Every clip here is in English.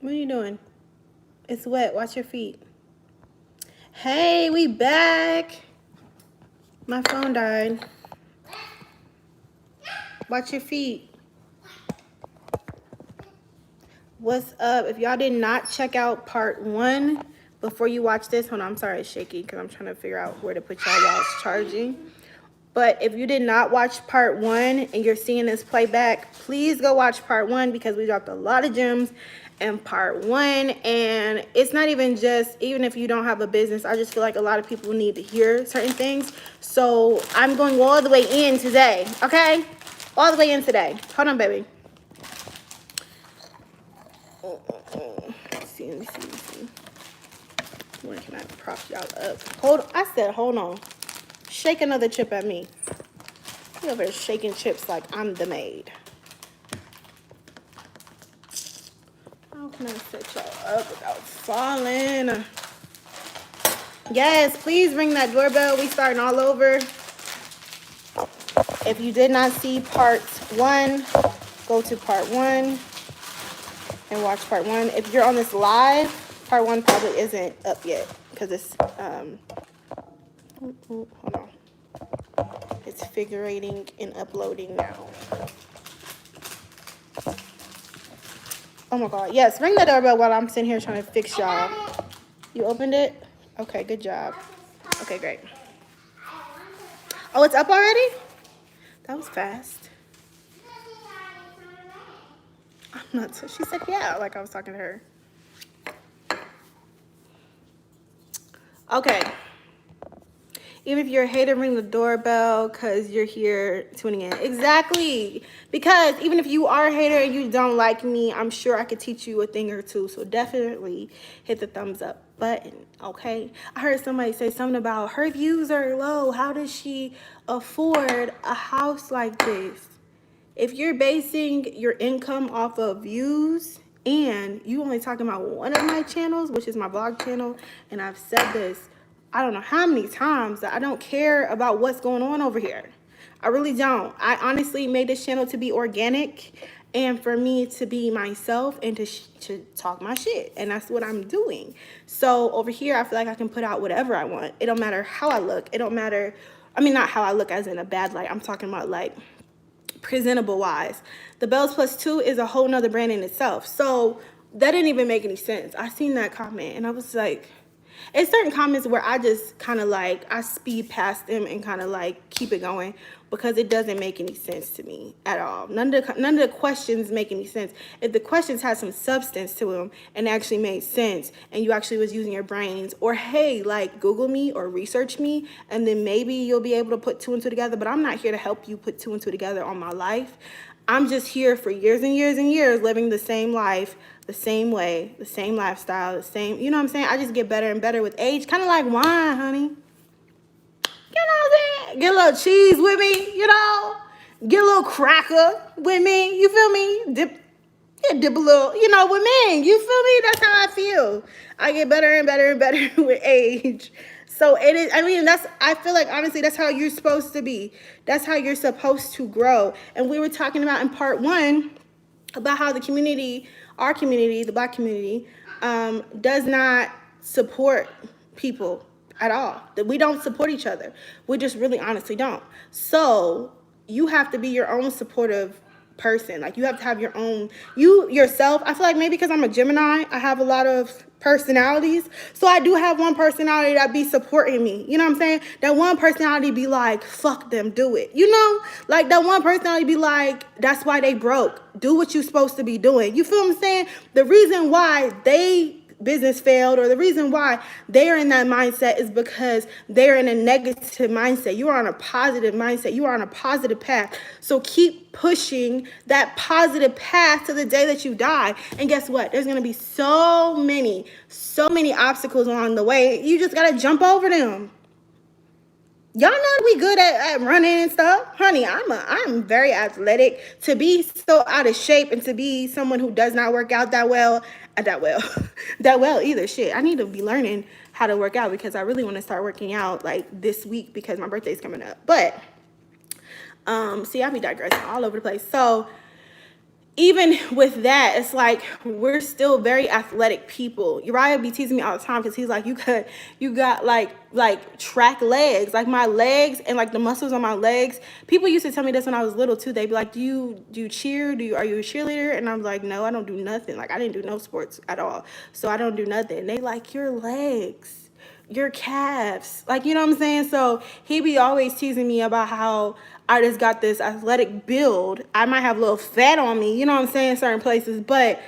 What are you doing? It's wet. Watch your feet. Hey, we back. My phone died. Watch your feet. What's up? If y'all did not check out part 1 before you watch this, hold on, I'm sorry it's shaky because I'm trying to figure out where to put y'all while it's charging. But if you did not watch part 1 and you're seeing this playback, please go watch part 1 because we dropped a lot of gems in part 1. And it's not even just, even if you don't have a business, I just feel like a lot of people need to hear certain things. So I'm going all the way in today, okay? All the way in today. Hold on, baby. Let's see. When can I prop y'all up? I said hold on. Shake another chip at me. You over there shaking chips like I'm the maid. How can I set y'all up without falling? Yes, please ring that doorbell. We starting all over. If you did not see part 1, go to part 1 and watch part 1. If you're on this live, part 1 probably isn't up yet because it's hold on. It's figurating and uploading now. Oh my God. Yes, ring the doorbell while I'm sitting here trying to fix y'all. You opened it? Okay, good job. Okay, great. Oh, it's up already? That was fast. I'm not so, she said yeah, like I was talking to her. Okay. Even if you're a hater, ring the doorbell because you're here tuning in. Exactly. Because even if you are a hater and you don't like me, I'm sure I could teach you a thing or two. So definitely hit the thumbs up button, okay? I heard somebody say something about her views are low. How does she afford a house like this? If you're basing your income off of views and you only talking about one of my channels, which is my vlog channel, and I've said this I don't know how many times, that I don't care about what's going on over here. I really don't. I honestly made this channel to be organic and for me to be myself and to talk my shit. And that's what I'm doing. So over here, I feel like I can put out whatever I want. It don't matter how I look. It don't matter. I mean, not how I look as in a bad light. I'm talking about like presentable wise. The Bells Plus 2 is a whole nother brand in itself. So that didn't even make any sense. I seen that comment and I was like, it's certain comments where I just kind of like, I speed past them and kind of like keep it going because it doesn't make any sense to me at all. None of the questions make any sense. If the questions had some substance to them and actually made sense and you actually was using your brains, or hey, like Google me or research me, and then maybe you'll be able to put 2 and 2 together. But I'm not here to help you put 2 and 2 together on my life. I'm just here for years and years and years living the same life, the same way, the same lifestyle, the same, you know what I'm saying? I just get better and better with age, kind of like wine, honey. You know what I'm saying? Get a little cheese with me, you know? Get a little cracker with me, you feel me? Dip a little, you know, with me, you feel me? That's how I feel. I get better and better and better with age. So it is, I mean, I feel like, honestly, that's how you're supposed to be. That's how you're supposed to grow. And we were talking about in part 1 about how the community, our community, the Black community, does not support people at all. That we don't support each other. We just really honestly don't. So you have to be your own supportive person. Like you have to have your own, you yourself. I feel like maybe because I'm a Gemini, I have a lot of personalities. So I do have one personality that be supporting me. You know what I'm saying? That one personality be like, fuck them, do it. You know? Like that one personality be like, that's why they broke. Do what you're supposed to be doing. You feel what I'm saying? The reason why they business failed, or the reason why they are in that mindset, is because they're in a negative mindset. You are on a positive mindset. You are on a positive path. So keep pushing that positive path to the day that you die. And guess what? There's going to be so many obstacles along the way. You just got to jump over them. Y'all know we good at running and stuff. Honey, I'm very athletic. To be so out of shape and to be someone who does not work out that well either. Shit, I need to be learning how to work out because I really want to start working out like this week because my birthday's coming up. But see, I be digressing all over the place. So even with that, it's like we're still very athletic people. Uriah be teasing me all the time because he's like, you got like track legs, like my legs and like the muscles on my legs. People used to tell me this when I was little too. They'd be like, do you cheer? Are you a cheerleader? And I'm like, no, I don't do nothing. Like I didn't do no sports at all, so I don't do nothing. And they like, your legs, your calves, like, you know what I'm saying? So he be always teasing me about how I just got this athletic build. I might have a little fat on me, you know what I'm saying, certain places, but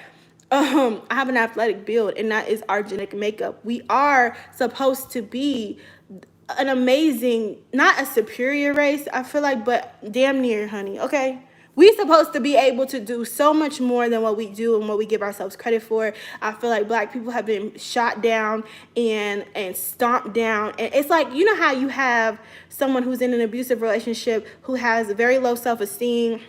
I have an athletic build, and that is our genetic makeup. We are supposed to be an amazing, not a superior race, I feel like, but damn near, honey, okay? We supposed to be able to do so much more than what we do and what we give ourselves credit for. I feel like black people have been shot down and stomped down. And it's like, you know how you have someone who's in an abusive relationship who has very low self-esteem,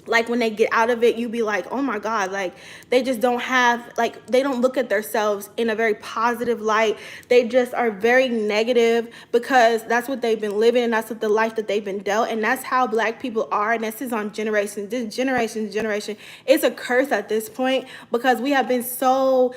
like when they get out of it, you be like, oh my God, like they just don't have, like they don't look at themselves in a very positive light. They just are very negative because that's what they've been living, and that's what the life that they've been dealt. And that's how black people are. And this is on generations, this generation. It's a curse at this point because we have been so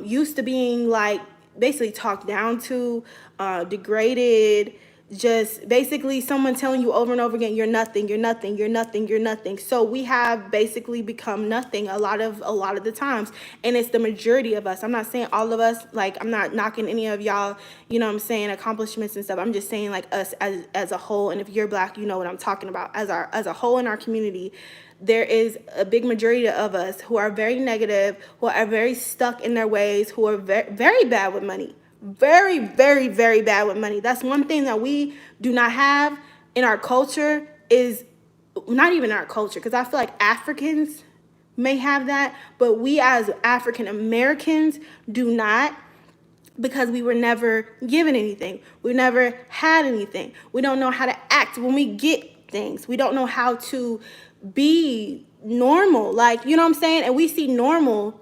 used to being like basically talked down to, degraded, just basically someone telling you over and over again, you're nothing, you're nothing, you're nothing, you're nothing. So we have basically become nothing a lot of the times, and it's the majority of us. I'm not saying all of us, like I'm not knocking any of y'all, you know what I'm saying, accomplishments and stuff. I'm just saying like us as a whole. And if you're black, you know what I'm talking about. As a whole in our community, there is a big majority of us who are very negative, who are very stuck in their ways, who are very, very bad with money. Very, very, very bad with money. That's one thing that we do not have in our culture, is not even our culture, because I feel like Africans may have that, but we as African Americans do not, because we were never given anything. We never had anything. We don't know how to act when we get things. We don't know how to be normal, like, you know what I'm saying? And we see normal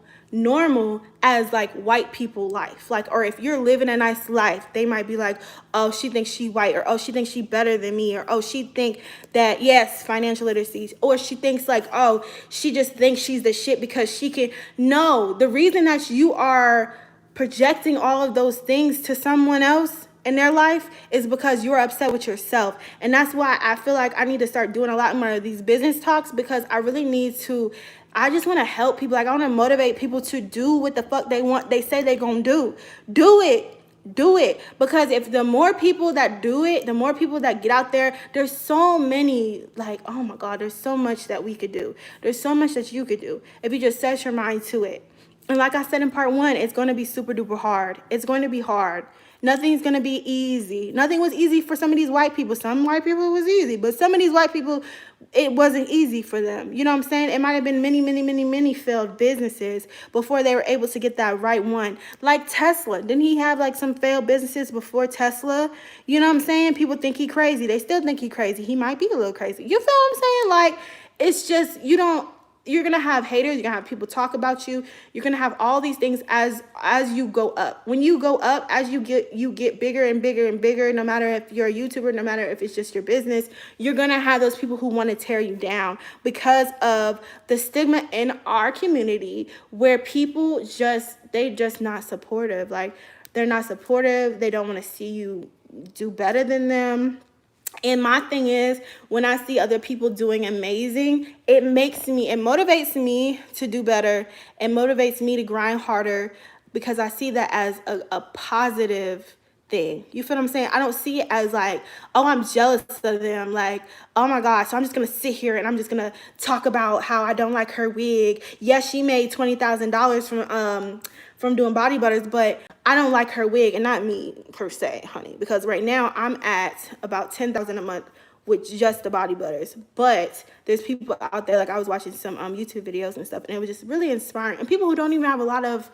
as like white people life, like, or if you're living a nice life, they might be like, oh, she thinks she white, or oh, she thinks she better than me, or oh, she think that, yes, financial literacy, or she thinks like, oh, she just thinks she's the shit because she can. No, the reason that you are projecting all of those things to someone else in their life is because you're upset with yourself. And that's why I feel like I need to start doing a lot more of these business talks, because I really need to, I just want to help people. Like, I want to motivate people to do what the fuck they want, they say they're going to do it. Because if the more people that do it, the more people that get out there, there's so many, like, oh my God, there's so much that we could do. There's so much that you could do if you just set your mind to it. And like I said in part 1, it's going to be super duper hard. It's going to be hard. Nothing's going to be easy. Nothing was easy for some of these white people. Some white people was easy, but some of these white people, it wasn't easy for them. You know what I'm saying? It might have been many failed businesses before they were able to get that right one. Like Tesla. Didn't he have like some failed businesses before Tesla? You know what I'm saying? People think he crazy. They still think he crazy. He might be a little crazy. You feel what I'm saying? Like, it's just, you're going to have haters. You're going to have people talk about you. You're going to have all these things as you go up. When you go up, as you get bigger and bigger and bigger, no matter if you're a YouTuber, no matter if it's just your business, you're going to have those people who want to tear you down because of the stigma in our community where people they're just not supportive. Like, they're not supportive. They don't want to see you do better than them. And my thing is, when I see other people doing amazing, it motivates me to do better. It motivates me to grind harder because I see that as a positive thing. You feel what I'm saying? I don't see it as like, oh, I'm jealous of them. Like, oh my gosh, so I'm just going to sit here and I'm just going to talk about how I don't like her wig. Yes, she made $20,000 from doing body butters, but I don't like her wig, and not me per se, honey, because right now I'm at about $10,000 a month with just the body butters. But there's people out there, like I was watching some YouTube videos and stuff, and it was just really inspiring. And people who don't even have a lot of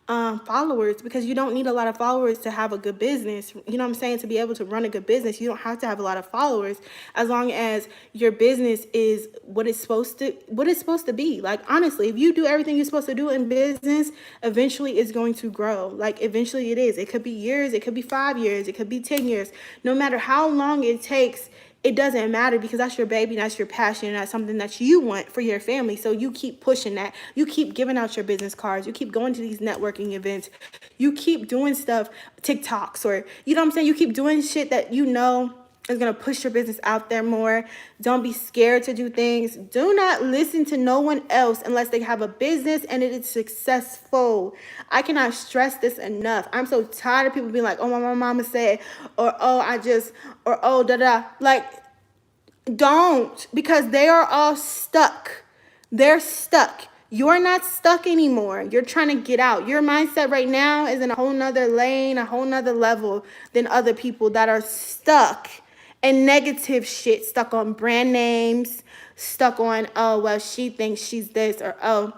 followers, because you don't need a lot of followers to have a good business. You know what I'm saying? To be able to run a good business, you don't have to have a lot of followers, as long as your business is what it's supposed to be. Like, honestly, if you do everything you're supposed to do in business, eventually it's going to grow. Like, eventually it is. It could be years, it could be 5 years, it could be 10 years. No matter how long it takes, it doesn't matter because that's your baby, that's your passion, and that's something that you want for your family. So you keep pushing that. You keep giving out your business cards. You keep going to these networking events. You keep doing stuff, TikToks, or you know what I'm saying? You keep doing shit that you know is going to push your business out there more. Don't be scared to do things. Do not listen to no one else unless they have a business and it is successful. I cannot stress this enough. I'm so tired of people being like, oh, my mama said, or oh, or oh, da-da. Like, don't, because they are all stuck. They're stuck. You're not stuck anymore. You're trying to get out. Your mindset right now is in a whole nother lane, a whole nother level than other people that are stuck and negative shit, stuck on brand names, stuck on, oh, well, she thinks she's this, or oh,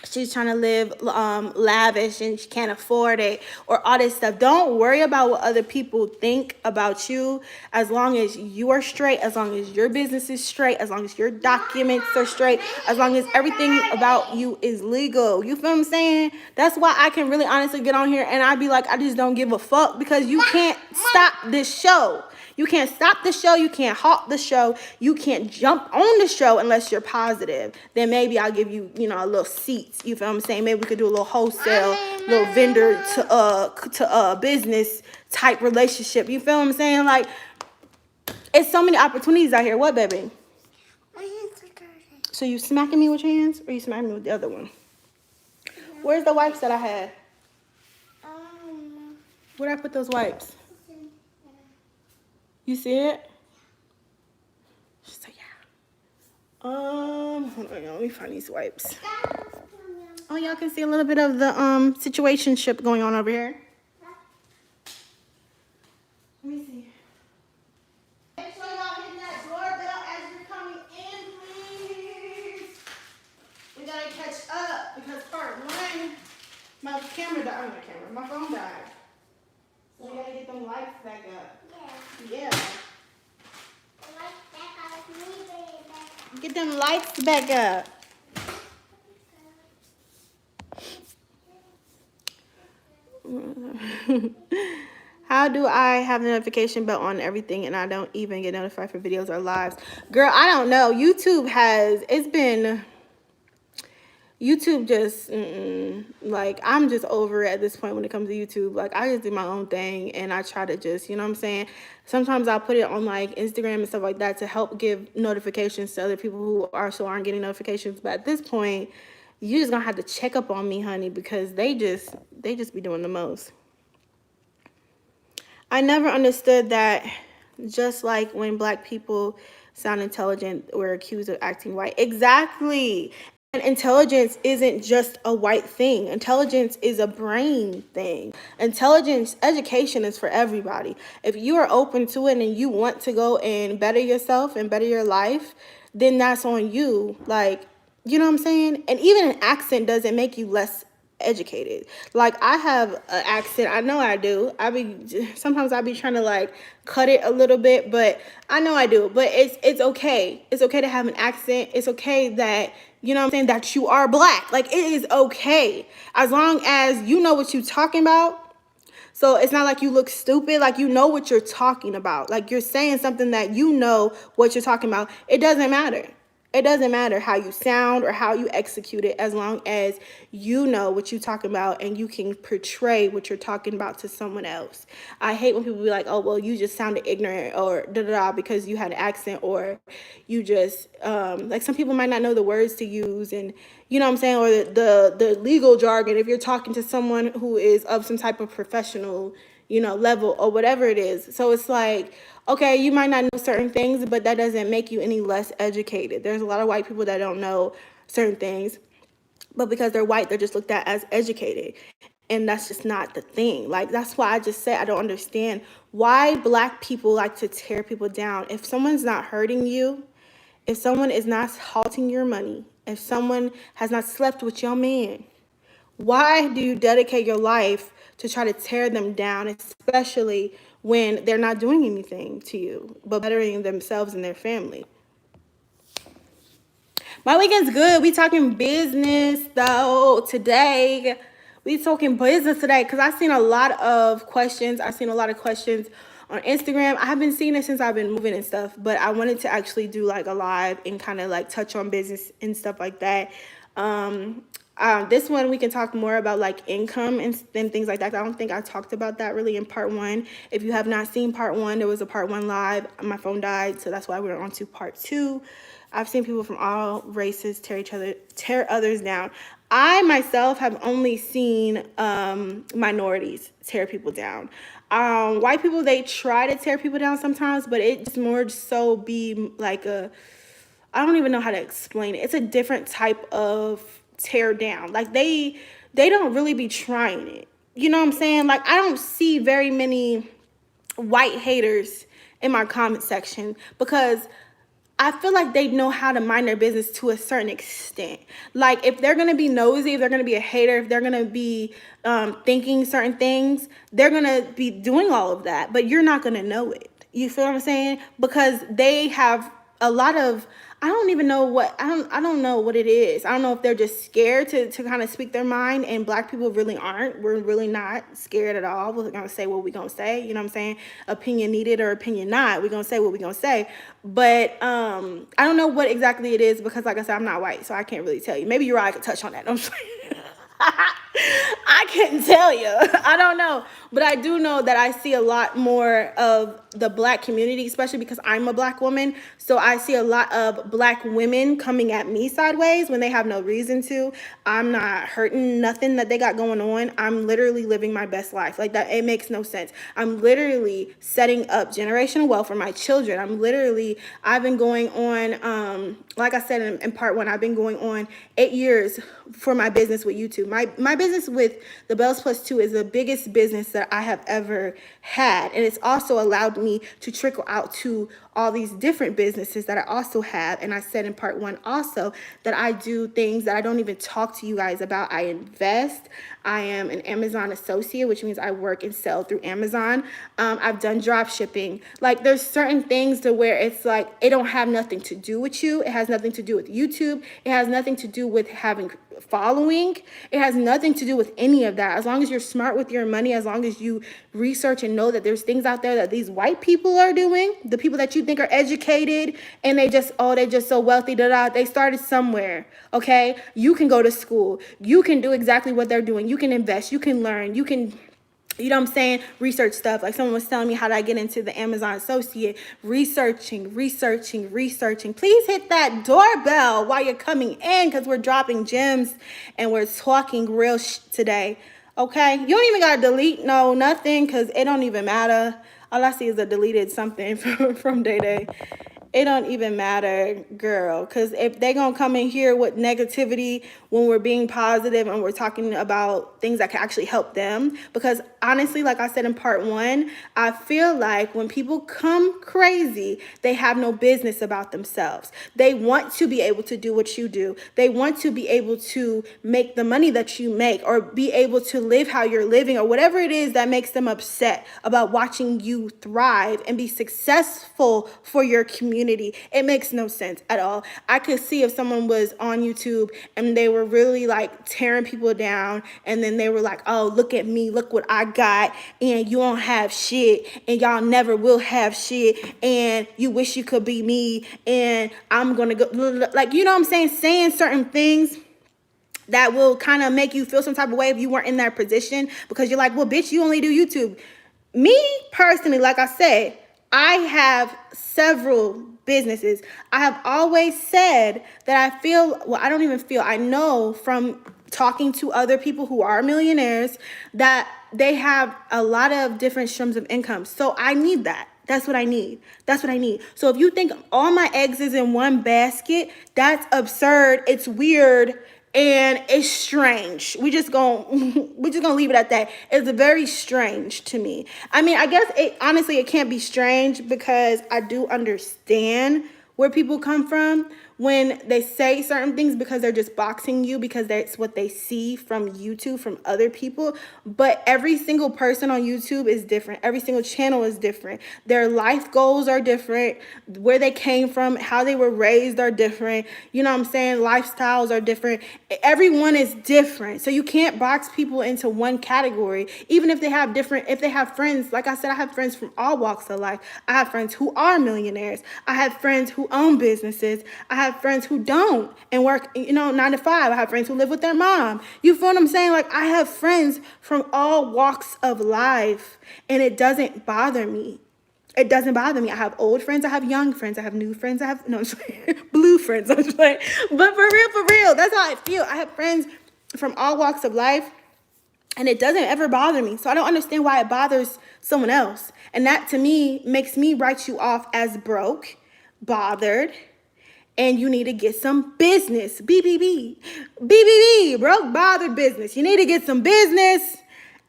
she's trying to live lavish and she can't afford it, or all this stuff. Don't worry about what other people think about you. As long as you are straight, as long as your business is straight, as long as your documents are straight, as long as everything about you is legal. You feel what I'm saying? That's why I can really honestly get on here and I'd be like, I just don't give a fuck, because you can't stop this show. You can't stop the show. You can't halt the show. You can't jump on the show unless you're positive. Then maybe I'll give you, you know, a little seats. You feel what I'm saying? Maybe we could do a little wholesale, little vendor to business type relationship. You feel what I'm saying? Like, it's so many opportunities out here. What, baby? My hands are dirty. So you smacking me with your hands, or you smacking me with the other one? Where's the wipes that I had? Where'd I put those wipes? You see it? So yeah. Hold on, let me find these wipes. Oh, y'all can see a little bit of the situationship going on over here. Let me see. Make sure y'all hitting that doorbell as you're coming in, please. We gotta catch up because part one, my camera died. My phone died. So we gotta get them lights back up. Yeah. Get them lights back up. How do I have the notification bell on everything and I don't even get notified for videos or lives? Girl, I don't know. YouTube just, like, I'm just over it at this point when it comes to YouTube. Like, I just do my own thing, and I try to just, you know what I'm saying? Sometimes I'll put it on, like, Instagram and stuff like that to help give notifications to other people who aren't getting notifications. But at this point, you just gonna have to check up on me, honey, because they just be doing the most. I never understood that. Just like when Black people sound intelligent, we're accused of acting white. Exactly. And intelligence isn't just a white thing. Intelligence is a brain thing. Education is for everybody. If you are open to it and you want to go and better yourself and better your life, then that's on you. Like, you know what I'm saying? And even an accent doesn't make you less educated. Like, I have an accent. I know I do. Sometimes I be trying to like cut it a little bit, but I know I do. But it's okay. It's okay to have an accent. It's okay that, you know what I'm saying, that you are Black. Like, it is okay as long as you know what you're talking about. So it's not like you look stupid. Like, you know what you're talking about. Like, you're saying something that you know what you're talking about. It doesn't matter. It doesn't matter how you sound or how you execute it, as long as you know what you're talking about and you can portray what you're talking about to someone else. I hate when people be like, oh, well, you just sounded ignorant or da-da-da because you had an accent, or you just, like, some people might not know the words to use, and you know what I'm saying, or the legal jargon if you're talking to someone who is of some type of professional, you know, level or whatever it is. So it's like, okay, you might not know certain things, but that doesn't make you any less educated. There's a lot of white people that don't know certain things, but because they're white, they're just looked at as educated. And that's just not the thing. Like, that's why I just say I don't understand why Black people like to tear people down. If someone's not hurting you, if someone is not halting your money, if someone has not slept with your man, why do you dedicate your life to try to tear them down, especially when they're not doing anything to you but bettering themselves and their family? My weekend's good. We talking business though today. We talking business today because I've seen a lot of questions. I've seen a lot of questions on Instagram. I have been seeing it since I've been moving and stuff, but I wanted to actually do like a live and kind of like touch on business and stuff like that. This one we can talk more about like income and things like that. I don't think I talked about that really in part 1. If you have not seen part 1, there was a part 1 live. My phone died, so that's why we're on to part 2. I've seen people from all races tear others down. I myself have only seen minorities tear people down. White people, they try to tear people down sometimes, but it just more so be like I don't even know how to explain it. It's a different type of tear down. Like they don't really be trying it. You know what I'm saying? Like I don't see very many white haters in my comment section because I feel like they know how to mind their business to a certain extent. Like if they're gonna be nosy, if they're gonna be a hater, if they're gonna be thinking certain things, they're gonna be doing all of that, but you're not gonna know it. You feel what I'm saying? Because they have a lot of, I don't know what it is. I don't know if they're just scared to kind of speak their mind, and Black people really aren't. We're really not scared at all. We're gonna say what we're gonna say, you know what I'm saying? Opinion needed or opinion not, we're gonna say what we're gonna say. But I don't know what exactly it is because like I said, I'm not white, so I can't really tell you. Maybe Uriah could touch on that. I'm saying. I couldn't tell you. I don't know. But I do know that I see a lot more of the Black community, especially because I'm a Black woman. So I see a lot of Black women coming at me sideways when they have no reason to. I'm not hurting nothing that they got going on. I'm literally living my best life. Like that, it makes no sense. I'm literally setting up generational wealth for my children. I've been going on, like I said in part 1, I've been going on 8 years for my business with YouTube. My business with the Bells Plus 2 is the biggest business that I have ever had. And it's also allowed me to trickle out to all these different businesses that I also have. And I said in part 1 also that I do things that I don't even talk to you guys about. I invest. I am an Amazon associate, which means I work and sell through Amazon. I've done drop shipping. Like there's certain things to where it's like, it don't have nothing to do with you. It has nothing to do with YouTube. It has nothing to do with having following. It has nothing to do with any of that. As long as you're smart with your money, as long as you research and know that there's things out there that these white people are doing, the people that you think are educated and they're just so wealthy, they started somewhere. Okay, you can go to school, you can do exactly what they're doing, you can invest, you can learn, you can, you know what I'm saying, research stuff. Like someone was telling me, how did I get into the Amazon associate? Researching. Please hit that doorbell while you're coming in because we're dropping gems and we're talking real today. Okay? You don't even got to delete nothing because it don't even matter. All I see is a deleted something from Day Day. It don't even matter, girl, because if they're going to come in here with negativity when we're being positive and we're talking about things that can actually help them, because honestly, like I said in part 1, I feel like when people come crazy, they have no business about themselves. They want to be able to do what you do. They want to be able to make the money that you make or be able to live how you're living or whatever it is that makes them upset about watching you thrive and be successful for your community. It makes no sense at all. I could see if someone was on YouTube and they were really like tearing people down and then they were like, oh, look at me, look what I got, and you don't have shit and y'all never will have shit and you wish you could be me and I'm gonna go, like, you know what I'm saying certain things that will kind of make you feel some type of way if you weren't in that position, because you're like, well, bitch, you only do YouTube. Me personally, like I said, I have several businesses. I have always said that I know from talking to other people who are millionaires that they have a lot of different streams of income. So I need that. That's what I need. So if you think all my eggs is in one basket, that's absurd. It's weird. And it's strange. We're just gonna leave it at that. It's very strange to me. I mean, I guess it can't be strange because I do understand where people come from when they say certain things because they're just boxing you because that's what they see from YouTube, from other people. But every single person on YouTube is different. Every single channel is different. Their life goals are different. Where they came from, how they were raised are different. You know what I'm saying? Lifestyles are different. Everyone is different. So you can't box people into one category, even if they have different, if they have friends. Like I said, I have friends from all walks of life. I have friends who are millionaires. I have friends who own businesses. I have friends who don't and work, 9 to 5. I have friends who live with their mom. You feel what I'm saying? Like, I have friends from all walks of life, and it doesn't bother me. It doesn't bother me. I have old friends. I have young friends. I have new friends. I have, no, I'm just like, blue friends. I'm just like, but for real, that's how I feel. I have friends from all walks of life, and it doesn't ever bother me. So I don't understand why it bothers someone else. And that, to me, makes me write you off as broke, bothered, and you need to get some business. BBB, broke, bothered business. You need to get some business,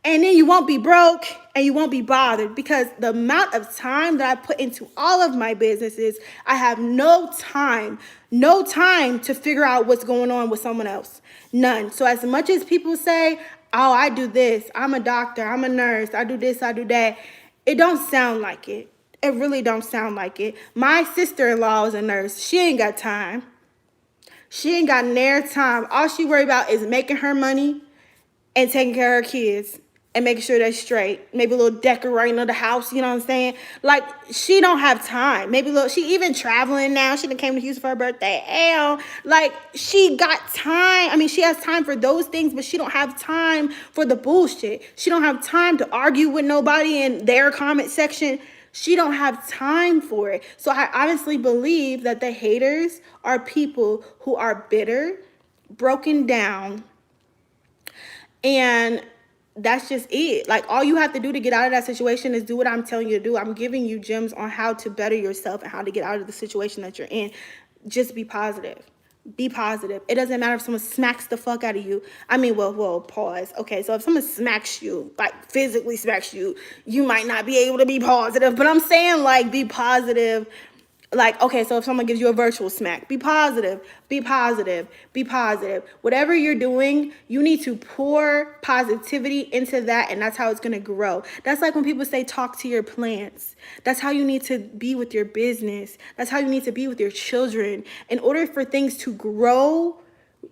and then you won't be broke and you won't be bothered, because the amount of time that I put into all of my businesses, I have no time to figure out what's going on with someone else. None. So as much as people say, oh, I do this, I'm a doctor, I'm a nurse, I do this, I do that, it don't sound like it. It really don't sound like it. My sister-in-law is a nurse. She ain't got time. She ain't got near time. All she worry about is making her money and taking care of her kids and making sure they're straight. Maybe a little decorating of the house, you know what I'm saying? Like, she don't have time. Maybe a little, she even traveling now. She done came to Houston for her birthday. Hell, like, she got time. I mean, she has time for those things, but she don't have time for the bullshit. She don't have time to argue with nobody in their comment section. She don't have time for it. So I honestly believe that the haters are people who are bitter, broken down, and that's just it. Like, all you have to do to get out of that situation is do what I'm telling you to do. I'm giving you gems on how to better yourself and how to get out of the situation that you're in. Just be positive. Be positive. It doesn't matter if someone smacks the fuck out of you. I mean, well, pause. Okay, so if someone smacks you, like physically smacks you, you might not be able to be positive. But I'm saying, like, be positive. Like, okay, so if someone gives you a virtual smack, be positive, be positive, be positive. Whatever you're doing, you need to pour positivity into that, and that's how it's gonna grow. That's like when people say talk to your plants. That's how you need to be with your business. That's how you need to be with your children. In order for things to grow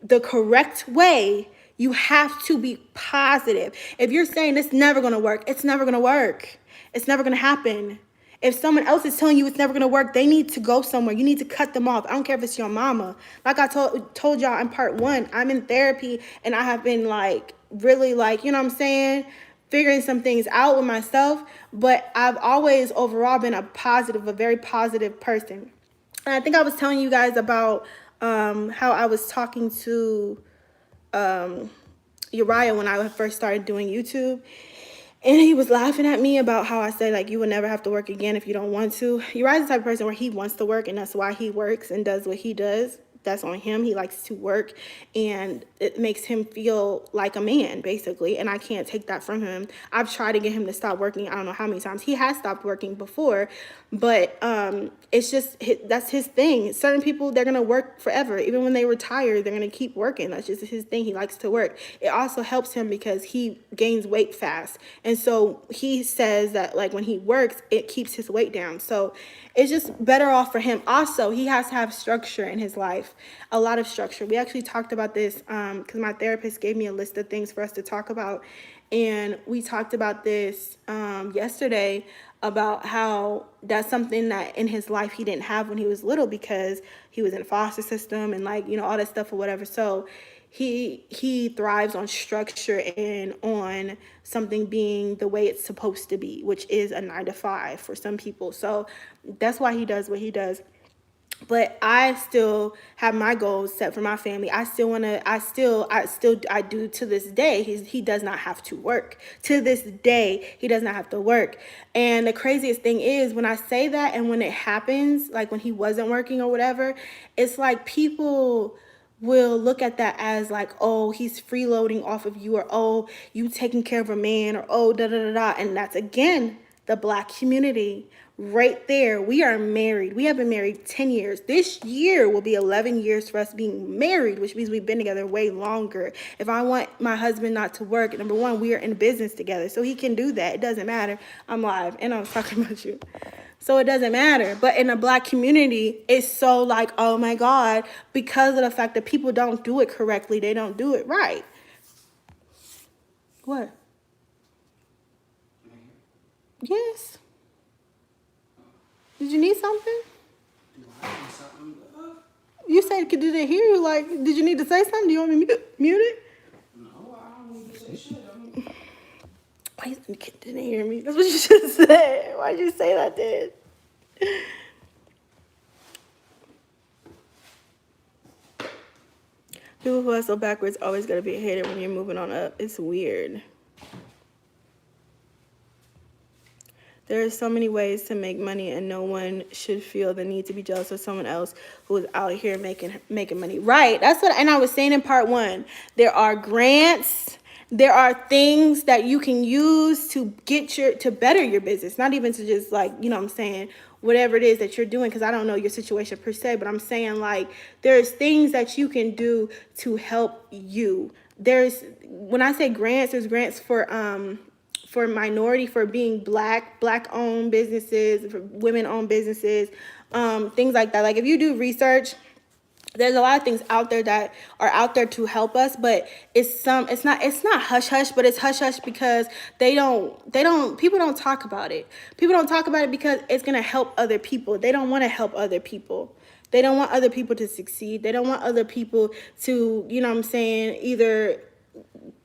the correct way, you have to be positive. If you're saying it's never gonna work, it's never gonna work. It's never gonna happen. If someone else is telling you it's never going to work, they need to go somewhere. You need to cut them off. I don't care if it's your mama. Like I told y'all in part 1, I'm in therapy, and I have been like really, like, you know what I'm saying, figuring some things out with myself. But I've always overall been a very positive person. And I think I was telling you guys about how I was talking to Uriah when I first started doing YouTube. And he was laughing at me about how I said, like, you will never have to work again if you don't want to. Uriah's the type of person where he wants to work, and that's why he works and does what he does. That's on him. He likes to work, and it makes him feel like a man, basically, and I can't take that from him. I've tried to get him to stop working. I don't know how many times. He has stopped working before, but it's just, that's his thing. Certain people, they're going to work forever. Even when they retire, they're going to keep working. That's just his thing. He likes to work. It also helps him because he gains weight fast, and so he says that, like, when he works, it keeps his weight down. So it's just better off for him. Also, he has to have structure in his life, a lot of structure. We actually talked about this because my therapist gave me a list of things for us to talk about. And we talked about this yesterday, about how that's something that in his life he didn't have when he was little because he was in a foster system and, like, you know, all that stuff or whatever. So he thrives on structure and on something being the way it's supposed to be, which is a 9 to 5 for some people. So that's why he does what he does. But I still have my goals set for my family. I do to this day. He does not have to work. To this day, he does not have to work. And the craziest thing is, when I say that and when it happens, like when he wasn't working or whatever, it's like people will look at that as like, oh, he's freeloading off of you, or oh, you taking care of a man, or oh, da da da da. And that's, again, the Black community. Right there, we are married. We have been married 10 years. This year will be 11 years for us being married, which means we've been together way longer. If I want my husband not to work, number one, we are in business together, so he can do that. It doesn't matter. I'm live, and I was talking about you. So it doesn't matter. But in the Black community, it's so like, oh my God, because of the fact that people don't do it correctly, they don't do it right. What? Yes. Did you need something? You said, did they hear you? Like, did you need to say something? Do you want me to mute it? No, I don't need to say shit. Why you didn't hear me? That's what you just said. Why'd you say that, then? People who are so backwards always gotta be a hater when you're moving on up. It's weird. There are so many ways to make money, and no one should feel the need to be jealous of someone else who is out here making money. Right. That's what, and I was saying in part one, there are grants, there are things that you can use to to better your business, not even to just like, you know what I'm saying, whatever it is that you're doing, because I don't know your situation per se, but I'm saying like there's things that you can do to help you. When I say grants, there's grants for minority, for being black owned businesses, for women owned businesses, things like that. Like if you do research, there's a lot of things out there that are out there to help us, but it's not hush hush, but it's hush hush because people don't talk about it. People don't talk about it because it's gonna help other people. They don't want to help other people. They don't want other people to succeed. They don't want other people to, you know what I'm saying, either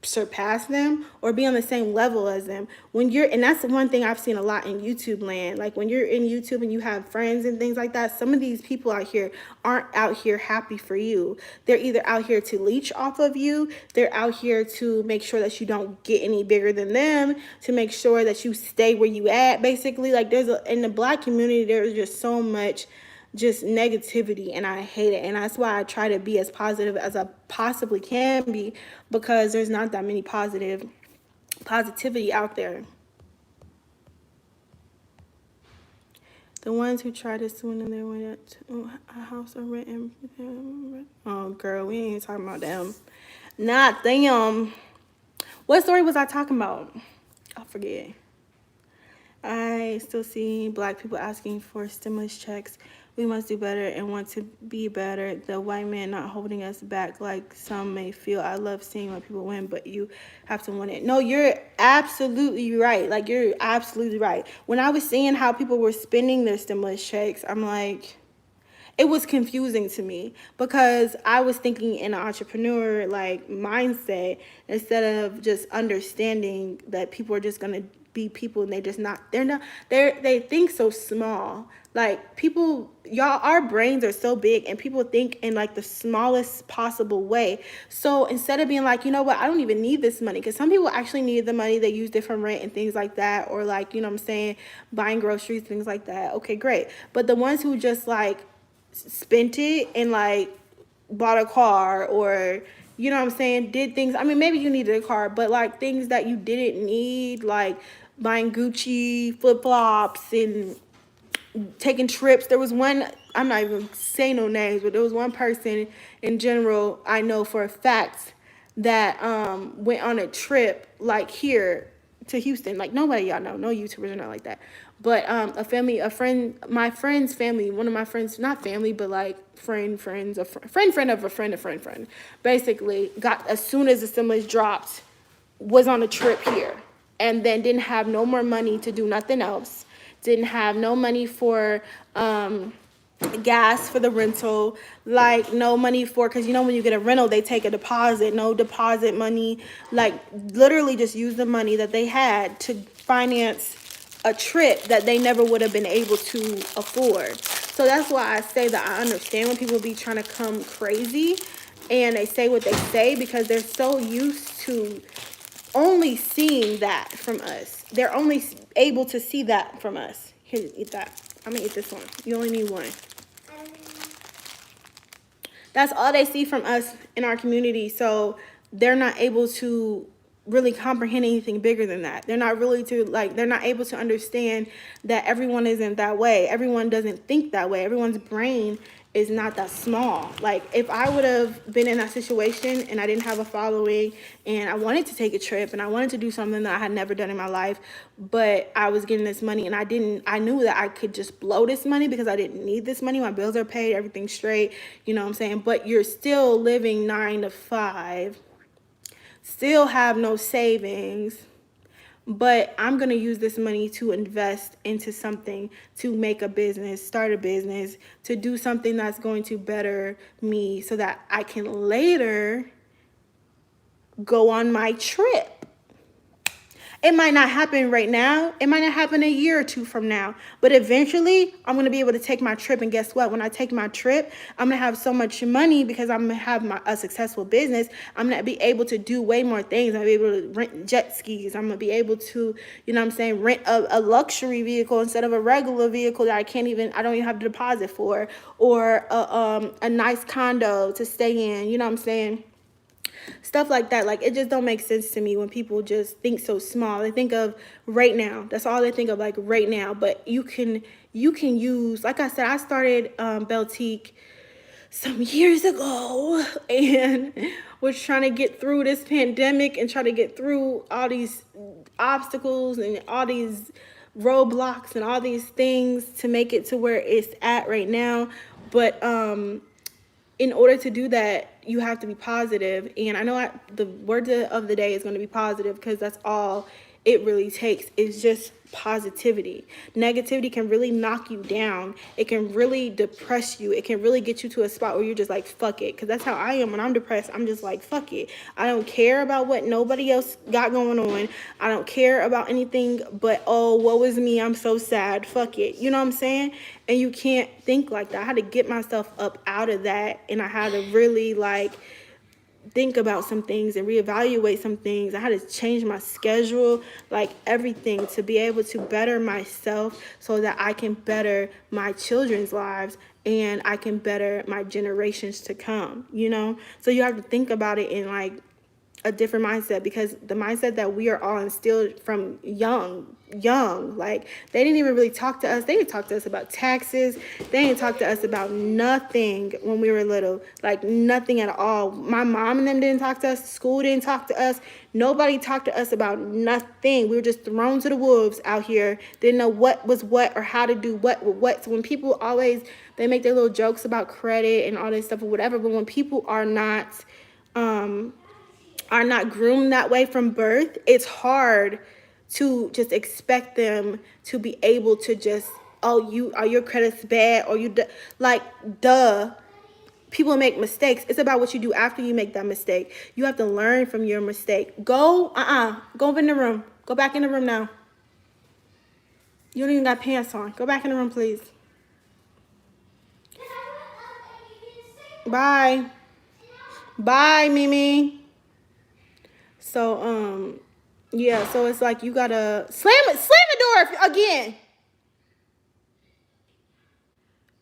surpass them or be on the same level as them. And that's the one thing I've seen a lot in YouTube land. Like when you're in YouTube and you have friends and things like that, some of these people out here aren't out here happy for you. They're either out here to leech off of you, they're out here to make sure that you don't get any bigger than them, to make sure that you stay where you at, basically. Like in the Black community, there's just so much just negativity, and I hate it. And that's why I try to be as positive as I possibly can be, because there's not that many positivity out there. The ones who try to swing in their way to a house or rent. Oh, girl, we ain't talking about them. Not them. What story was I talking about? I forget. I still see Black people asking for stimulus checks. We must do better and want to be better. The white man not holding us back like some may feel. I love seeing when people win, but you have to win it. No, you're absolutely right. Like, you're absolutely right. When I was seeing how people were spending their stimulus checks, I'm like, it was confusing to me, because I was thinking in an entrepreneur like mindset, instead of just understanding that people are just gonna be people, and they think so small. Like, people, y'all, our brains are so big, and people think in like the smallest possible way. So instead of being like, you know what, I don't even need this money, because some people actually need the money, they use it for rent and things like that, or like, you know what I'm saying, buying groceries, things like that. Okay, great. But the ones who just like spent it and like bought a car, or, you know what I'm saying, did things, I mean, maybe you needed a car, but like things that you didn't need, like buying Gucci flip-flops and taking trips. There was one, I'm not even saying no names, but there was one person in general I know for a fact that went on a trip like here to Houston. Like, nobody y'all know, no YouTubers or not like that. But my friend's family, one of my friends, not family, but like friend of a friend, basically got, as soon as the stimulus dropped, was on a trip here, and then didn't have no more money to do nothing else. Didn't have no money for gas for the rental, like no money for, because you know when you get a rental they take a deposit, no deposit money, like literally just use the money that they had to finance a trip that they never would have been able to afford. So that's why I say that I understand when people be trying to come crazy and they say what they say, because they're so used to only seeing that from us. They're only able to see that from us. Here, eat that. I'm gonna eat this one. You only need one. That's all they see from us in our community. So they're not able to really comprehend anything bigger than that. They're not really they're not able to understand that everyone isn't that way. Everyone doesn't think that way. Everyone's brain is not that small. Like, if I would have been in that situation and I didn't have a following and I wanted to take a trip and I wanted to do something that I had never done in my life, but I was getting this money and I knew that I could just blow this money because I didn't need this money. My bills are paid, everything's straight, you know what I'm saying? But you're still living 9 to 5, still have no savings, but I'm going to use this money to invest into something, to make a business, start a business, to do something that's going to better me so that I can later go on my trip. It might not happen right now. It might not happen a year or two from now. But eventually, I'm going to be able to take my trip. And guess what? When I take my trip, I'm going to have so much money because I'm going to have a successful business. I'm going to be able to do way more things. I'm going to be able to rent jet skis. I'm going to be able to, you know what I'm saying, rent a luxury vehicle instead of a regular vehicle that I don't even have to deposit for. Or a nice condo to stay in, you know what I'm saying? Stuff like that. Like, it just don't make sense to me when people just think so small. They think of right now. That's all they think of, like, right now. But you can use, like I said, I started Beltique some years ago and was trying to get through this pandemic and try to get through all these obstacles and all these roadblocks and all these things to make it to where it's at right now. But in order to do that, you have to be positive. And I know the word of the day is going to be positive because that's all it really takes is just positivity. Negativity can really knock you down. It can really depress you. It can really get you to a spot where you're just like, fuck it. Because that's how I am when I'm depressed. I'm just like, fuck it. I don't care about what nobody else got going on. I don't care about anything but, oh, woe is me. I'm so sad. Fuck it. You know what I'm saying? And you can't think like that. I had to get myself up out of that. And I had to really think about some things and reevaluate some things. I had to change my schedule, like everything, to be able to better myself so that I can better my children's lives and I can better my generations to come, you know? So you have to think about it in a different mindset, because the mindset that we are all instilled from young, like, they didn't even really talk to us. They didn't talk to us about taxes. They didn't talk to us about nothing when we were little, like nothing at all. My mom and them didn't talk to us. School didn't talk to us. Nobody talked to us about nothing. We were just thrown to the wolves out here. Didn't know what was what or how to do what with what. So when people they make their little jokes about credit and all this stuff or whatever, but when people are not groomed that way from birth, it's hard to just expect them to be able to just, your credit's bad, or duh. People make mistakes. It's about what you do after you make that mistake. You have to learn from your mistake. Go in the room. Go back in the room now. You don't even got pants on. Go back in the room, please. Bye. Bye, Mimi. So, yeah, so it's like you gotta slam the door again.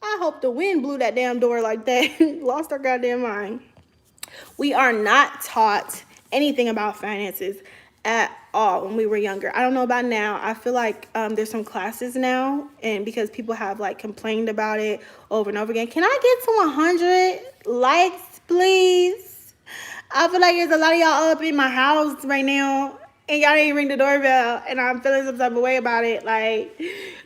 I hope the wind blew that damn door like that. Lost our goddamn mind. We are not taught anything about finances at all when we were younger. I don't know about now. I feel like there's some classes now, and because people have complained about it over and over again. Can I get to 100 likes, please? I feel like there's a lot of y'all up in my house right now, and y'all didn't ring the doorbell, and I'm feeling some type of way about it. Like,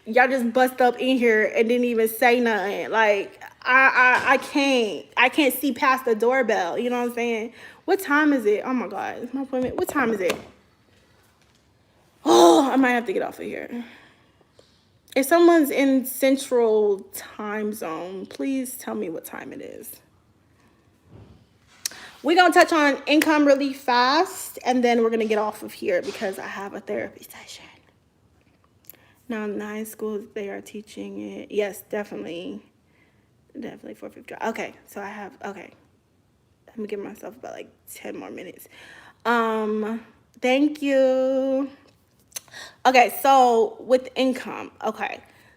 y'all just bust up in here and didn't even say nothing. Like, I can't see past the doorbell. You know what I'm saying? What time is it? Oh my God, it's my appointment. What time is it? Oh, I might have to get off of here. If someone's in Central Time Zone, please tell me what time it is. We're going to touch on income really fast, and then we're going to get off of here because I have a therapy session. Now, in 9 schools, they are teaching it. Yes, definitely 4:50. Okay, so I have, I'm going to give myself about 10 more minutes. Thank you. Okay, so with income,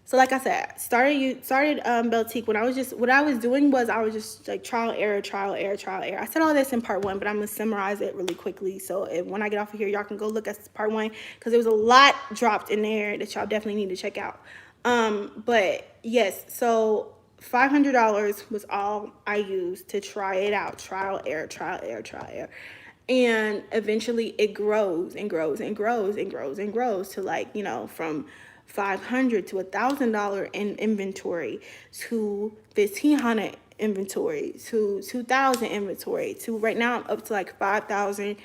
So like I said, started Beltique when what I was doing was I was just like trial error, trial error, trial error. I said all this in part 1, but I'm gonna summarize it really quickly. So when I get off of here, y'all can go look at part 1 because there was a lot dropped in there that y'all definitely need to check out. But yes, so $500 was all I used to try it out. Trial error, trial error, trial error. And eventually it grows and grows and grows and grows and grows to like, from $500 to $1,000 in inventory to $1,500 inventory to $2,000 inventory to right now I'm up to like $5,000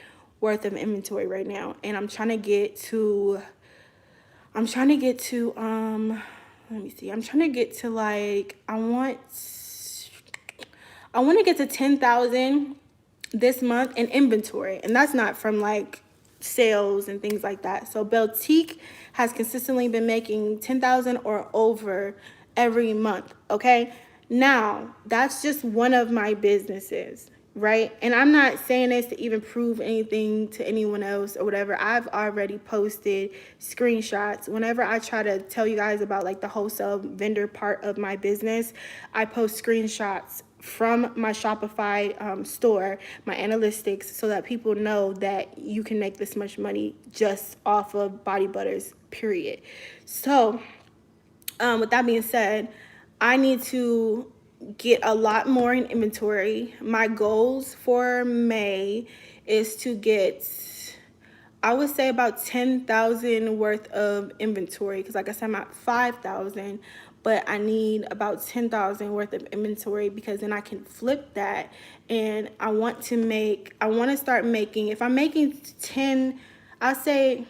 worth of inventory right now. And I'm trying to get to let me see. I'm trying to get to like I want to get to 10,000 this month in inventory, and that's not from like sales and things like that. So Beltique has consistently been making 10,000 or over every month. Okay, now that's just one of my businesses, right? And I'm not saying this to even prove anything to anyone else or whatever. I've already posted screenshots. Whenever I try to tell you guys about like the wholesale vendor part of my business, I post screenshots from my Shopify store, my analytics, so that people know that you can make this much money just off of body butters, period. So with that being said, I need to get a lot more in inventory. My goals for May is to get, I would say, about 10,000 worth of inventory because like I said, I'm at 5,000, but I need about 10,000 worth of inventory because then I can flip that. And I want to start making, if I'm making 10, I'll say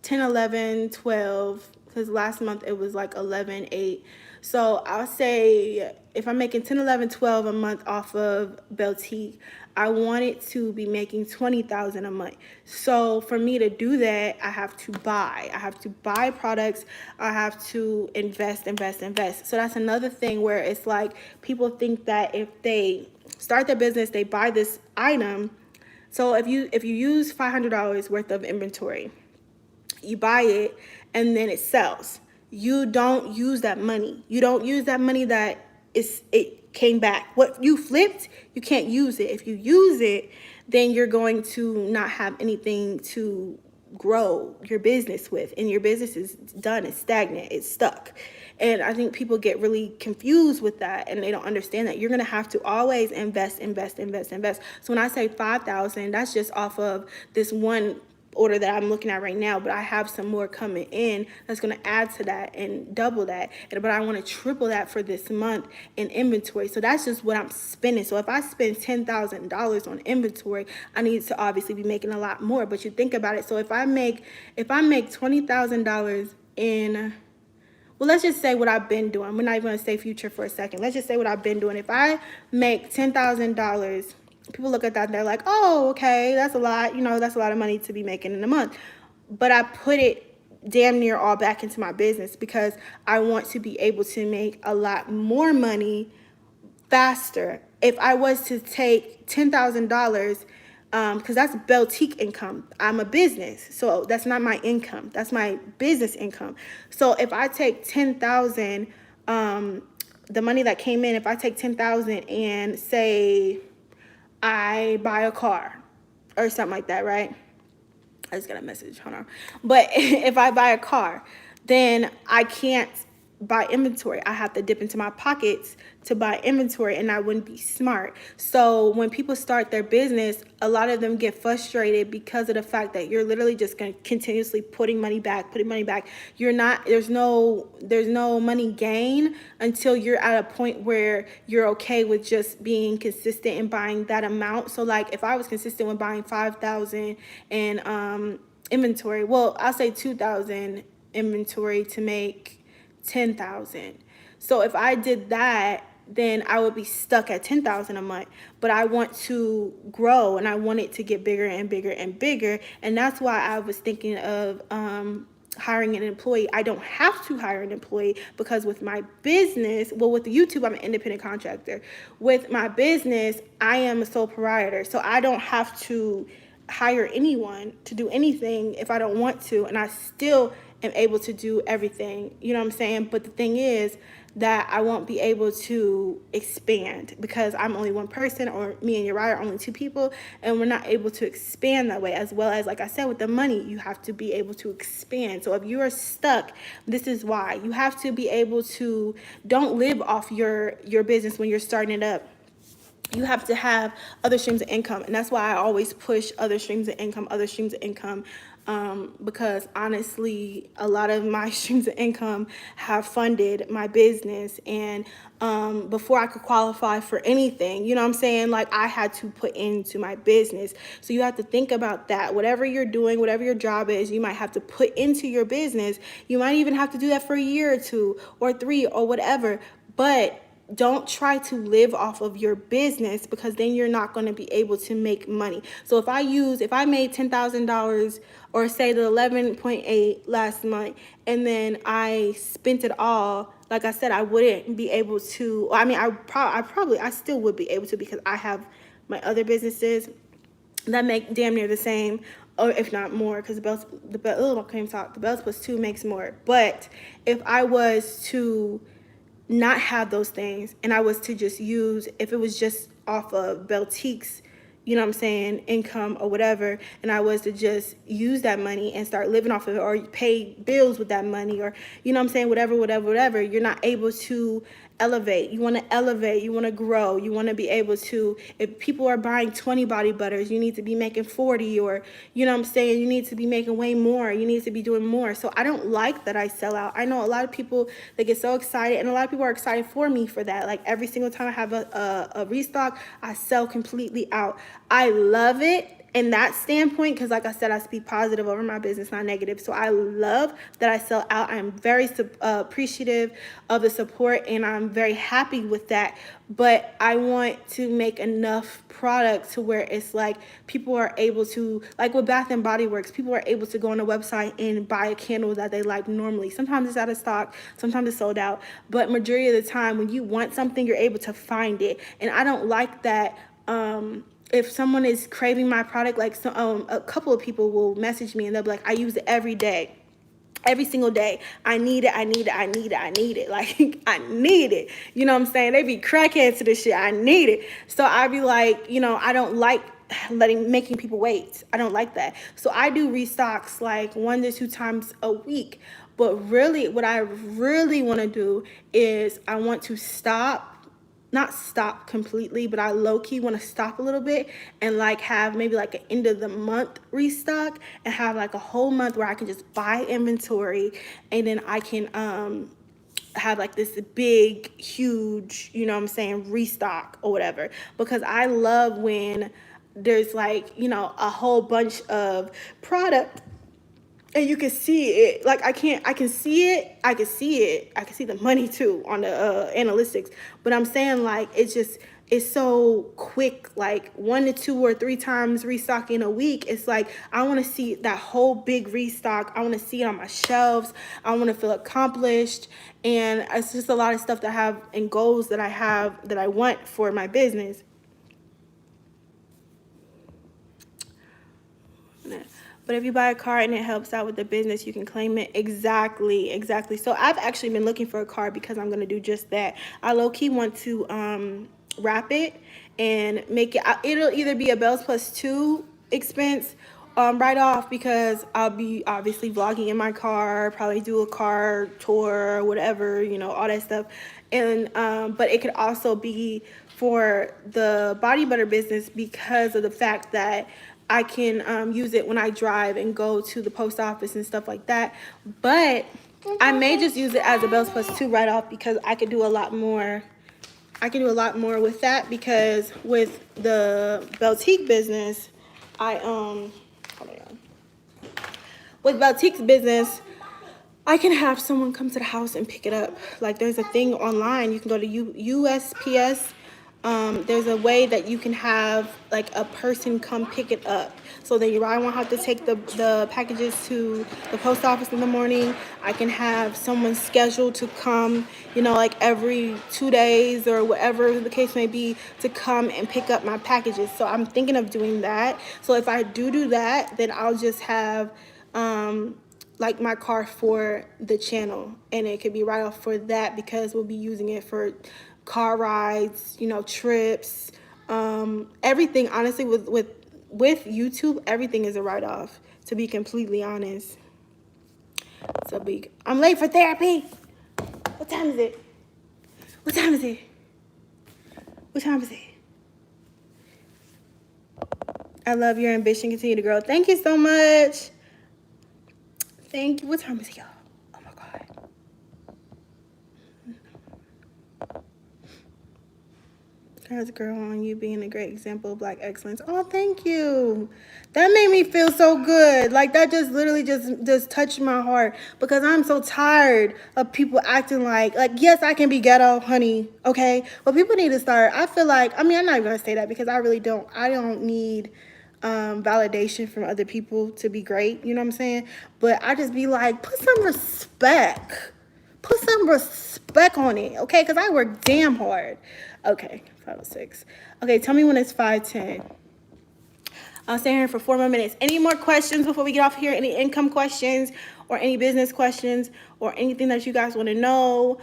10, 11, 12, because last month it was like 11, 8. So I'll say if I'm making 10, 11, 12 a month off of Beltique, I want it to be making 20,000 a month. So for me to do that, I have to buy products. I have to invest. So that's another thing where it's like people think that if they start their business, they buy this item. So if you use $500 worth of inventory, you buy it and then it sells. You don't use that money. You don't use that money that it came back. What you flipped, you can't use it. If you use it, then you're going to not have anything to grow your business with, and your business is done, it's stagnant, it's stuck. And I think people get really confused with that, and they don't understand that you're going to have to always invest. So when I say 5,000, that's just off of this one order that I'm looking at right now, but I have some more coming in that's going to add to that and double that. But I want to triple that for this month in inventory. So that's just what I'm spending. So if I spend $10,000 on inventory, I need to obviously be making a lot more. But you think about it. So if I make $20,000 in, well, let's just say what I've been doing. We're not even going to say future for a second. Let's just say what I've been doing. If I make $10,000, people look at that and they're like, oh, okay, that's a lot. That's a lot of money to be making in a month. But I put it damn near all back into my business because I want to be able to make a lot more money faster. If I was to take $10,000, because that's Beltique income. I'm a business, so that's not my income. That's my business income. So if I take 10,000, the money that came in, if I take 10,000 and say I buy a car or something like that, right? I just got a message, hold on. But if I buy a car, then I can't buy inventory. I have to dip into my pockets to buy inventory, and I wouldn't be smart. So when people start their business, a lot of them get frustrated because of the fact that you're literally just going to continuously putting money back. You're not, there's no money gain until you're at a point where you're okay with just being consistent and buying that amount. So like if I was consistent with buying 5,000 in inventory, well, I'll say 2,000 inventory to make 10,000. So if I did that, then I would be stuck at 10,000 a month. But I want to grow, and I want it to get bigger and bigger and bigger. And that's why I was thinking of hiring an employee. I don't have to hire an employee because with my business, well, with the YouTube, I'm an independent contractor. With my business, I am a sole proprietor. So I don't have to hire anyone to do anything if I don't want to, and I still am able to do everything. You know what I'm saying? But the thing is that I won't be able to expand because I'm only one person, or me and Uriah are only two people, and we're not able to expand that way. As well as, like I said, with the money, you have to be able to expand. So if you are stuck, this is why. You have to be able to, don't live off your business when you're starting it up. You have to have other streams of income, and that's why I always push other streams of income, because honestly, a lot of my streams of income have funded my business, and before I could qualify for anything, you know what I'm saying, like, I had to put into my business. So you have to think about that. Whatever you're doing, whatever your job is, you might have to put into your business. You might even have to do that for a year or 2 or 3 or whatever, but don't try to live off of your business, because then you're not going to be able to make money. So if I made $10,000, or say the 11.8 last month, and then I spent it all, like I said, I wouldn't be able to. I mean, I still would be able to, because I have my other businesses that make damn near the same, or if not more, because the Bells Plus 2 makes more. But if I was to not have those things, and I was to just use, if it was just off of Beltique's, you know what I'm saying, income or whatever, and I was to just use that money and start living off of it, or pay bills with that money, or, you know what I'm saying, whatever, you're not able to elevate. You want to elevate, you want to grow, you want to be able to, if people are buying 20 body butters, you need to be making 40, or, you know what I'm saying, you need to be making way more, you need to be doing more. So I don't like that I sell out. I know a lot of people, they get so excited, and a lot of people are excited for me for that. Like, every single time I have a restock, I sell completely out. I love it in that standpoint, because, like I said, I speak positive over my business, not negative. So I love that I sell out. I'm very appreciative of the support, and I'm very happy with that. But I want to make enough product to where it's like people are able to, like with Bath and Body Works, people are able to go on the website and buy a candle that they like normally. Sometimes it's out of stock, sometimes it's sold out, but majority of the time, when you want something, you're able to find it. And I don't like that. If someone is craving my product, like, a couple of people will message me and they'll be like, I use it every day, every single day. I need it. Like, I need it. You know what I'm saying? They be crackheads to this shit. I need it. So I be like, I don't like making people wait. I don't like that. So I do restocks like 1 to 2 times a week. But really, what I really want to do is I want to not stop completely, but I low-key want to stop a little bit and like have maybe like an end of the month restock, and have like a whole month where I can just buy inventory, and then I can have like this big, huge, you know what I'm saying, restock or whatever. Because I love when there's like, a whole bunch of product, and you can see it. Like, I can see it. I can see the money too on the analytics. But I'm saying, like, it's so quick, like 1 to 2 or 3 times restocking a week. It's like, I want to see that whole big restock. I want to see it on my shelves. I want to feel accomplished. And it's just a lot of stuff that I have, and goals that I have, that I want for my business. But if you buy a car and it helps out with the business, you can claim it. Exactly. So I've actually been looking for a car, because I'm going to do just that. I low-key want to wrap it and make it, it'll either be a Bells Plus 2 expense write-off, because I'll be obviously vlogging in my car, probably do a car tour or whatever, all that stuff. And but it could also be for the body butter business, because of the fact that I can use it when I drive and go to the post office and stuff like that. But I may just use it as a Bells Plus 2 write-off, because I could do a lot more. With that, because with the Beltique business, with Beltique's business, I can have someone come to the house and pick it up. Like, there's a thing online. You can go to USPS. There's a way that you can have like a person come pick it up, so that Uriah won't have to take the packages to the post office in the morning. I can have someone scheduled to come, like every 2 days or whatever the case may be, to come and pick up my packages. So I'm thinking of doing that. So if I do that, then I'll just have like my car for the channel, and it could be right off for that because we'll be using it for car rides, you know, trips, everything. Honestly, with YouTube, everything is a write-off, to be completely honest. So big. I'm late for therapy. What time is it? What time is it? What time is it? I love your ambition. Continue to grow. Thank you so much. Thank you. What time is it, y'all? Oh my God. As a girl on you being a great example of Black excellence. Oh, thank you. That made me feel so good. Like that just literally just touched my heart, because I'm so tired of people acting like yes, I can be ghetto, honey, okay? But people need to start. I feel like, I mean, I'm not even gonna say that because I really don't. I don't need validation from other people to be great. You know what I'm saying? But I just be like, put some respect. Put some respect on it, okay? Because I work damn hard. Okay, 5:06. Okay, tell me when it's 5:10. I'll stay here for 4 more minutes. Any more questions before we get off here? Any income questions or any business questions or anything that you guys want to know,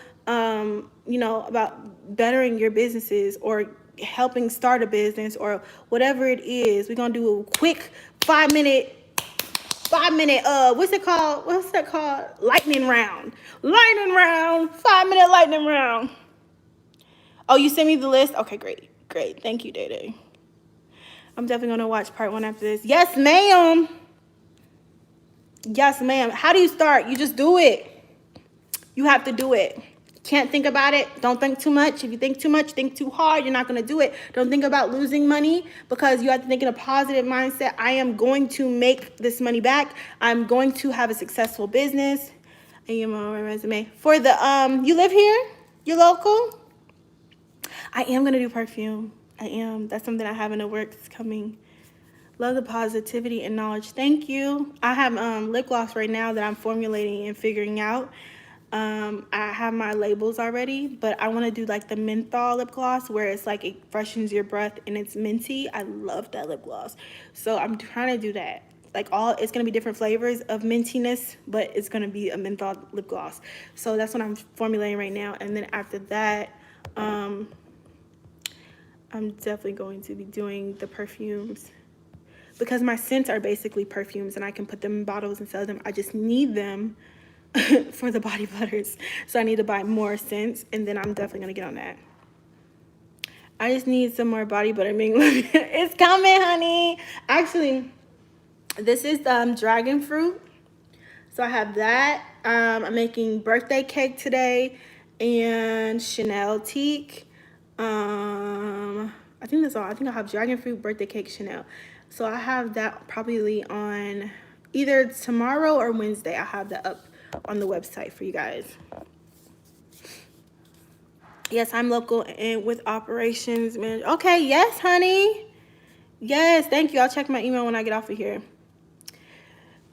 you know, about bettering your businesses or helping start a business or whatever it is? We're going to do a quick 5 minute, what's it called? What's that called? Lightning round. 5 minute lightning round. Oh, you sent me the list? Okay, great. Thank you, Day Day. I'm definitely going to watch part 1 after this. Yes, ma'am. Yes, ma'am. How do you start? You just do it. You have to do it. Can't think about it. Don't think too much. If you think too much, think too hard, you're not going to do it. Don't think about losing money, because you have to think in a positive mindset. I am going to make this money back. I'm going to have a successful business. I am on my resume. For the, you live here? You're local? I am going to do perfume. I am. That's something I have in the works coming. Love the positivity and knowledge. Thank you. I have lip gloss right now that I'm formulating and figuring out. I have my labels already, but I want to do like the menthol lip gloss where it's like it freshens your breath and it's minty. I love that lip gloss. So I'm trying to do that. Like it's going to be different flavors of mintiness, but it's going to be a menthol lip gloss. So that's what I'm formulating right now. And then after that, I'm definitely going to be doing the perfumes, because my scents are basically perfumes and I can put them in bottles and sell them. I just need them for the body butters. So I need to buy more scents, and then I'm definitely going to get on that. I just need some more body butter. It's coming, honey. Actually, this is dragon fruit. So I have that. I'm making birthday cake today and Chanel teak. I think that's all. I think I have dragon fruit, birthday cake, Chanel. So I have that probably on either tomorrow or Wednesday. I have that up on the website for you guys. Yes, I'm local and with operations manager. Okay, yes, honey. Yes, thank you. I'll check my email when I get off of here.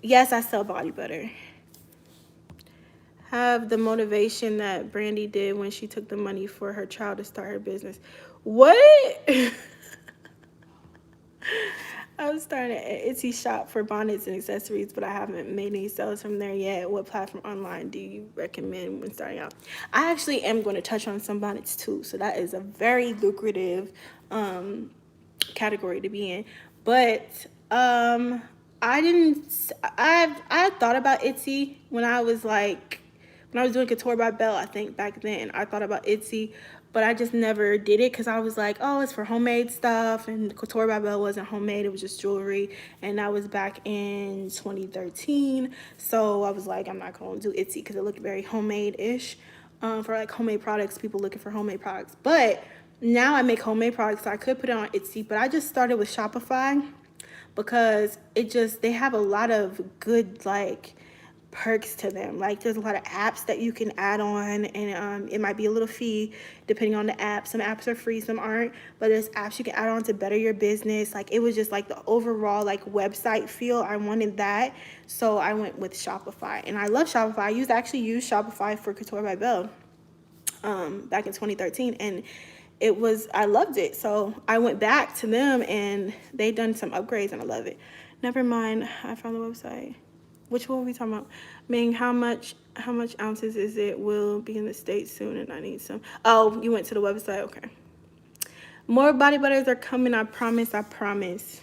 Yes, I sell body butter. Have the motivation that Brandy did when she took the money for her child to start her business. What? I was starting an Etsy shop for bonnets and accessories, but I haven't made any sales from there yet. What platform online do you recommend when starting out? I actually am going to touch on some bonnets too, so that is a very lucrative category to be in. But I thought about Etsy when I was doing Couture by Belle. I think back then I thought about Etsy, but I just never did it because I was like, oh, it's for homemade stuff, and Couture by Belle wasn't homemade, it was just jewelry, and that was back in 2013. So I was like, I'm not going to do Etsy because it looked very homemade-ish for like homemade products, people looking for homemade products. But now I make homemade products, so I could put it on Etsy, but I just started with Shopify because they have a lot of good like perks to them. Like there's a lot of apps that you can add on, and it might be a little fee depending on the app. Some apps are free, some aren't, but there's apps you can add on to better your business. Like it was just like the overall like website feel. I wanted that, so I went with Shopify, and I love Shopify. I actually used Shopify for Couture by Belle back in 2013, and I loved it. So I went back to them and they done some upgrades and I love it. Never mind, I found the website. Which one are we talking about? Ming, how much ounces is it? Will be in the States soon and I need some. Oh, you went to the website, okay. More body butters are coming, I promise, I promise.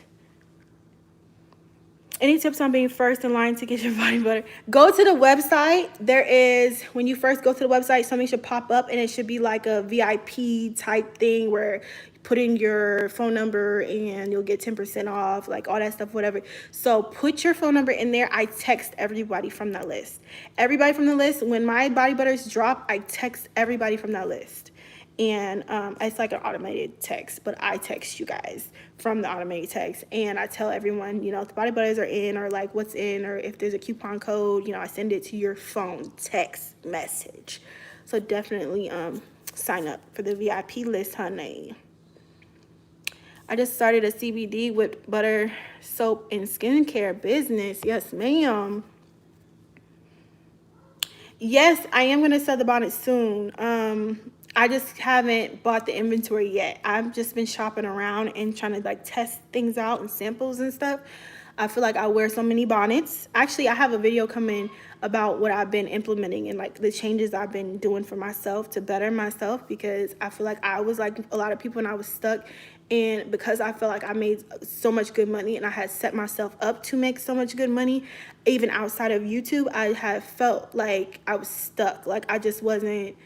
Any tips on being first in line to get your body butter? Go to the website. There is, when you first go to the website, something should pop up and it should be like a VIP type thing where you put in your phone number and you'll get 10% off, like all that stuff, whatever. So put your phone number in there. I text everybody from that list. Everybody from the list, when my body butters drop, I text everybody from that list. And it's like an automated text, but I text you guys from the automated text, and I tell everyone, you know, if the body butters are in, or like what's in, or if there's a coupon code, you know, I send it to your phone text message. So definitely sign up for the VIP list, honey. I just started a CBD with butter soap and skincare business. Yes, ma'am. Yes, I am gonna sell the bonnet soon. I just haven't bought the inventory yet. I've just been shopping around and trying to like test things out and samples and stuff. I feel like I wear so many bonnets. Actually, I have a video coming about what I've been implementing and like the changes I've been doing for myself to better myself, because I feel like I was like a lot of people and I was stuck. And because I feel like I made so much good money and I had set myself up to make so much good money, even outside of YouTube, I have felt like I was stuck. Like I just wasn't,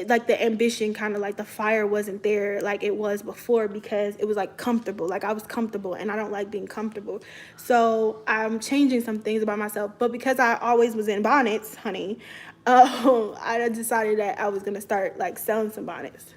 like the ambition, kind of like the fire wasn't there like it was before, because it was like comfortable. Like I was comfortable and I don't like being comfortable. So I'm changing some things about myself. But because I always was in bonnets, honey, I decided that I was going to start like selling some bonnets.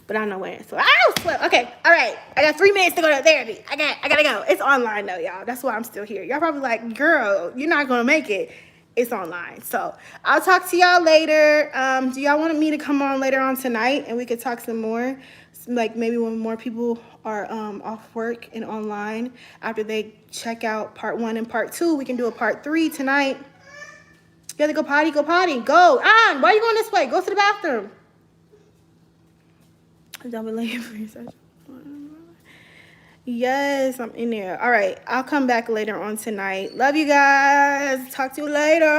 But I don't know when. So, okay, all right. I got 3 minutes to go to therapy. I gotta go. It's online though, y'all. That's why I'm still here. Y'all probably like, girl, you're not gonna make it. It's online. So I'll talk to y'all later. Do y'all want me to come on later on tonight and we could talk some more? Like maybe when more people are off work and online, after they check out part 1 and part 2, we can do a part 3 tonight. You gotta go potty, go potty. Go. On. Why are you going this way? Go to the bathroom. Double lane for your session. Yes, I'm in there. All right, I'll come back later on tonight. Love you guys. Talk to you later.